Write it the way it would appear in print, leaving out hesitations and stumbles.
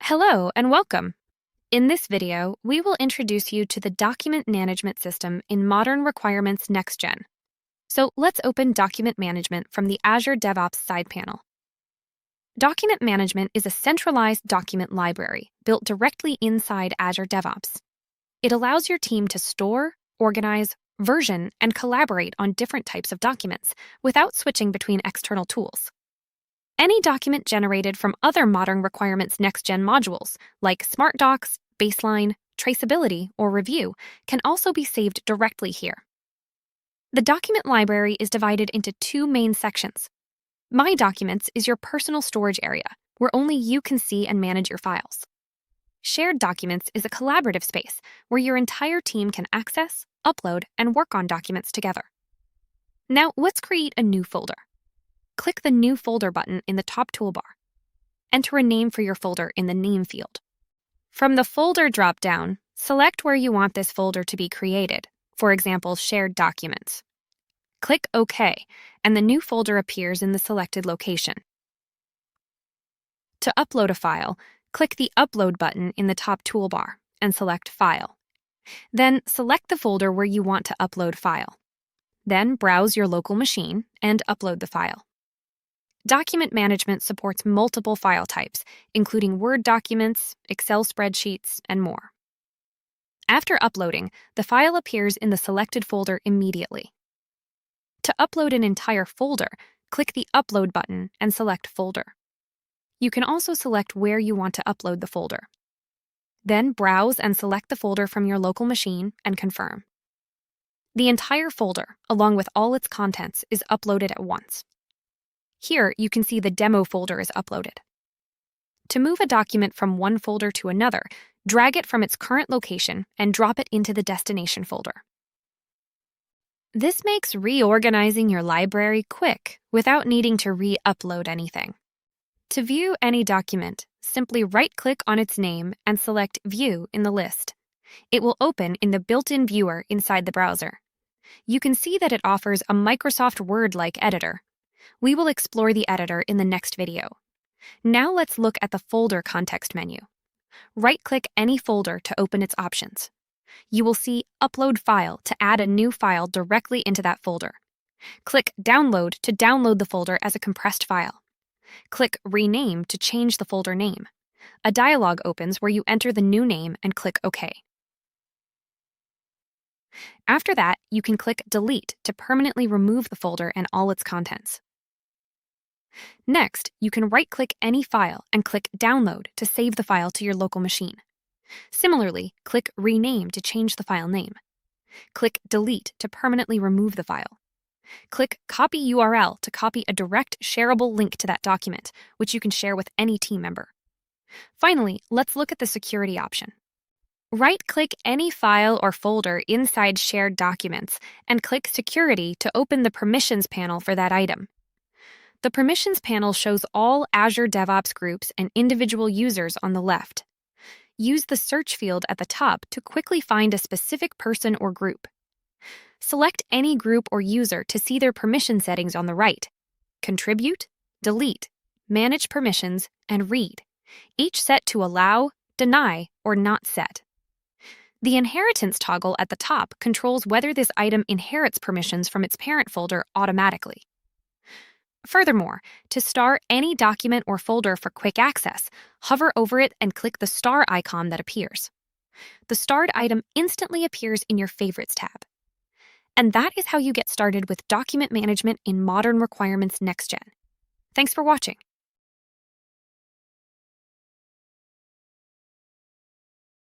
Hello and welcome. In this video, we will introduce you to the document management system in Modern Requirements Next Gen. So let's open Document Management from the Azure DevOps side panel. Document Management is a centralized document library built directly inside Azure DevOps. It allows your team to store, organize, version, and collaborate on different types of documents without switching between external tools. Any document generated from other Modern Requirements Next Gen modules, like Smart Docs, Baseline, Traceability, or Review, can also be saved directly here. The document library is divided into two main sections. My Documents is your personal storage area, where only you can see and manage your files. Shared Documents is a collaborative space where your entire team can access, upload, and work on documents together. Now, let's create a new folder. Click the New Folder button in the top toolbar. Enter a name for your folder in the Name field. From the Folder drop-down, select where you want this folder to be created, for example, Shared Documents. Click OK, and the new folder appears in the selected location. To upload a file, click the Upload button in the top toolbar and select File. Then select the folder where you want to upload file. Then browse your local machine and upload the file. Document management supports multiple file types, including Word documents, Excel spreadsheets, and more. After uploading, the file appears in the selected folder immediately. To upload an entire folder, click the Upload button and select Folder. You can also select where you want to upload the folder. Then browse and select the folder from your local machine and confirm. The entire folder, along with all its contents, is uploaded at once. Here, you can see the demo folder is uploaded. To move a document from one folder to another, drag it from its current location and drop it into the destination folder. This makes reorganizing your library quick without needing to re-upload anything. To view any document, simply right-click on its name and select View in the list. It will open in the built-in viewer inside the browser. You can see that it offers a Microsoft Word-like editor. We will explore the editor in the next video. Now let's look at the folder context menu. Right-click any folder to open its options. You will see Upload File to add a new file directly into that folder. Click Download to download the folder as a compressed file. Click Rename to change the folder name. A dialog opens where you enter the new name and click OK. After that, you can click Delete to permanently remove the folder and all its contents. Next, you can right-click any file and click Download to save the file to your local machine. Similarly, click Rename to change the file name. Click Delete to permanently remove the file. Click Copy URL to copy a direct shareable link to that document, which you can share with any team member. Finally, let's look at the security option. Right-click any file or folder inside Shared Documents and click Security to open the Permissions panel for that item. The Permissions panel shows all Azure DevOps groups and individual users on the left. Use the search field at the top to quickly find a specific person or group. Select any group or user to see their permission settings on the right. Contribute, Delete, Manage Permissions, and Read, each set to allow, deny, or not set. The Inheritance toggle at the top controls whether this item inherits permissions from its parent folder automatically. Furthermore, to star any document or folder for quick access, hover over it and click the star icon that appears. The starred item instantly appears in your Favorites tab. And that is how you get started with document management in Modern Requirements Next Gen. Thanks for watching.